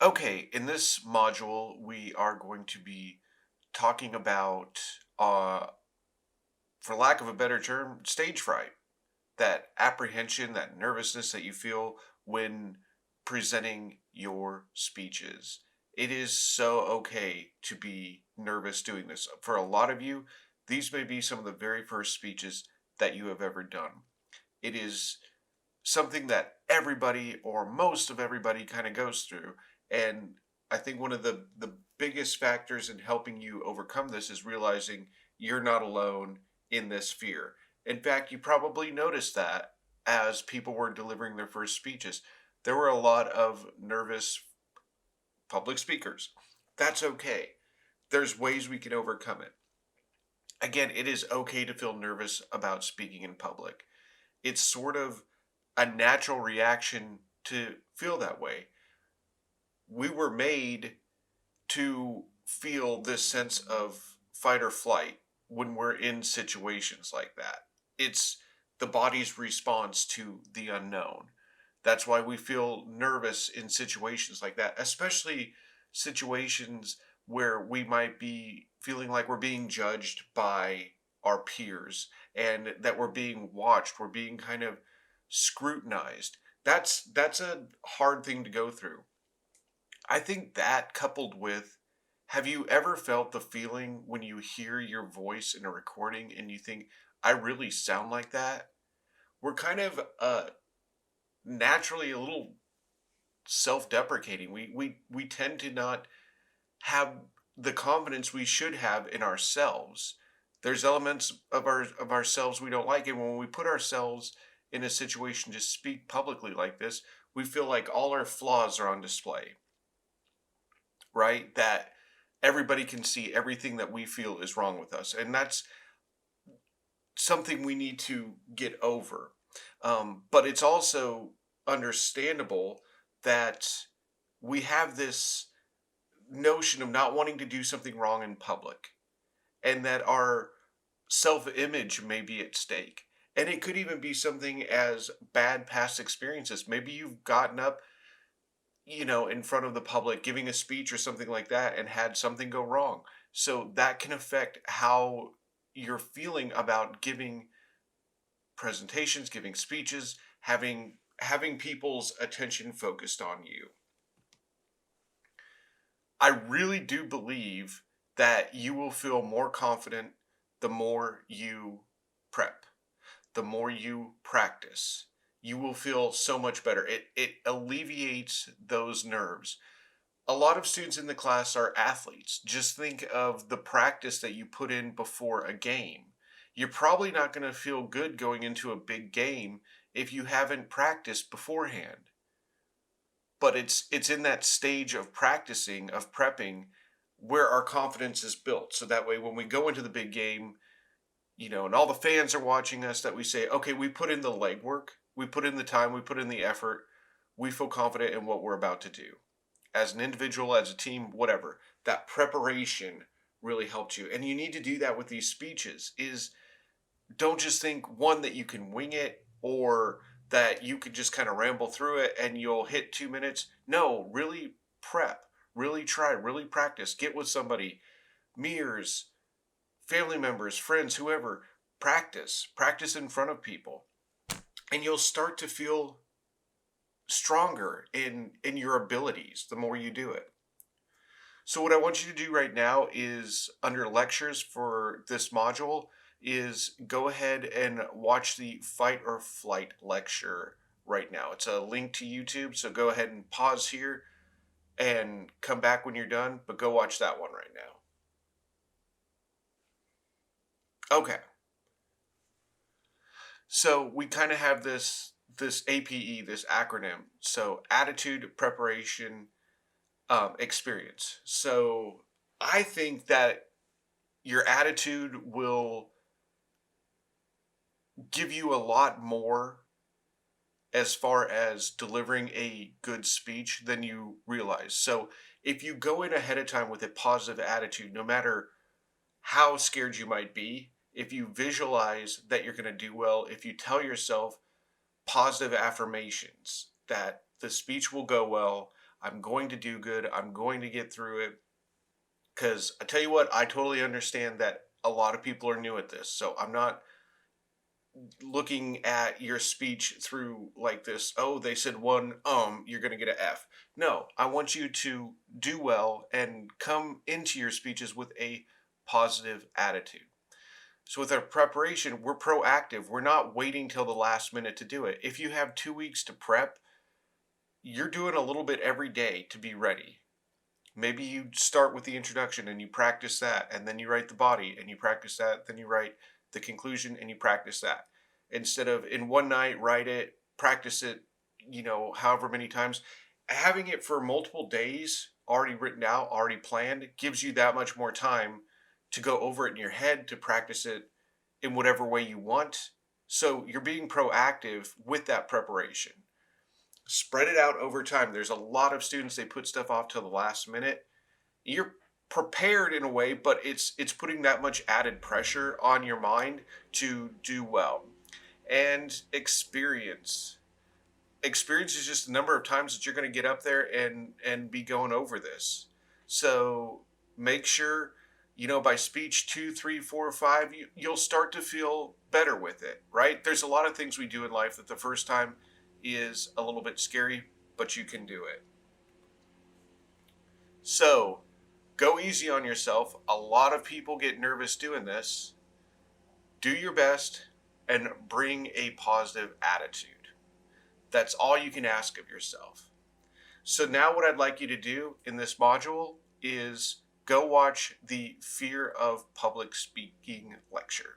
Okay, in this module, we are going to be talking about, for lack of a better term, stage fright. That apprehension, that nervousness that you feel when presenting your speeches. It is so okay to be nervous doing this. For a lot of you, these may be some of the very first speeches that you have ever done. It is something that everybody or most of everybody kind of goes through. And I think one of the biggest factors in helping you overcome this is realizing you're not alone in this fear. In fact, you probably noticed that as people were delivering their first speeches. There were a lot of nervous public speakers. That's okay. There's ways we can overcome it. Again, it is okay to feel nervous about speaking in public. It's sort of a natural reaction to feel that way. We were made to feel this sense of fight or flight when we're in situations like that. It's the body's response to the unknown. That's why we feel nervous in situations like that, especially situations where we might be feeling like we're being judged by our peers and that we're being watched, we're being kind of scrutinized. That's a hard thing to go through. I think that coupled with, have you ever felt the feeling when you hear your voice in a recording and you think, I really sound like that? We're kind of naturally a little self-deprecating. We tend to not have the confidence we should have in ourselves. There's elements of ourselves we don't like, and when we put ourselves in a situation to speak publicly like this, we feel like all our flaws are on display, right? That everybody can see everything that we feel is wrong with us, and that's something we need to get over. But it's also understandable that we have this notion of not wanting to do something wrong in public, and that our self image may be at stake. And it could even be something as bad past experiences. Maybe you've gotten up, in front of the public giving a speech or something like that and had something go wrong. So that can affect how you're feeling about giving presentations, giving speeches, having people's attention focused on you. I really do believe that you will feel more confident the more you prep, the more you practice. You will feel so much better. It alleviates those nerves. A lot of students in the class are athletes. Just think of the practice that you put in before a game. You're probably not going to feel good going into a big game if you haven't practiced beforehand. But it's in that stage of practicing, of prepping, where our confidence is built. So that way when we go into the big game, and all the fans are watching us, that we say, okay, we put in the legwork, we put in the time, we put in the effort, we feel confident in what we're about to do. As an individual, as a team, whatever, that preparation really helped you. And you need to do that with these speeches is don't just think one that you can wing it or that you could just kind of ramble through it and you'll hit 2 minutes. No, really prep, really try, really practice. Get with somebody, mirrors, family members, friends, whoever. Practice in front of people, and you'll start to feel stronger in your abilities the more you do it. So what I want you to do right now is under lectures for this module is go ahead and watch the fight or flight lecture right now. It's a link to YouTube, so go ahead and pause here and come back when you're done, but go watch that one right now. Okay. So we kind of have this APE, this acronym. So attitude, preparation, experience. So I think that your attitude will give you a lot more as far as delivering a good speech than you realize. So if you go in ahead of time with a positive attitude, no matter how scared you might be, if you visualize that you're going to do well, if you tell yourself positive affirmations that the speech will go well, I'm going to do good. I'm going to get through it. Because I tell you what, I totally understand that a lot of people are new at this. So I'm not looking at your speech through like this, oh, they said one, you're going to get an F. No, I want you to do well and come into your speeches with a positive attitude. So with our preparation, we're proactive. We're not waiting till the last minute to do it. If you have 2 weeks to prep, you're doing a little bit every day to be ready. Maybe you start with the introduction and you practice that, and then you write the body and you practice that, then you write the conclusion and you practice that. Instead of in one night, write it, practice it, however many times. Having it for multiple days already written out, already planned, gives you that much more time to go over it in your head, to practice it in whatever way you want. So you're being proactive with that preparation. Spread it out over time. There's a lot of students, they put stuff off till the last minute. You're prepared in a way, but it's putting that much added pressure on your mind to do well. And experience is just the number of times that you're going to get up there and be going over this. So make sure, by speech 2, 3, 4, 5, you'll start to feel better with it, right? There's a lot of things we do in life that the first time is a little bit scary, but you can do it. So go easy on yourself. A lot of people get nervous doing this. Do your best and bring a positive attitude. That's all you can ask of yourself. So now what I'd like you to do in this module is go watch the Fear of Public Speaking lecture.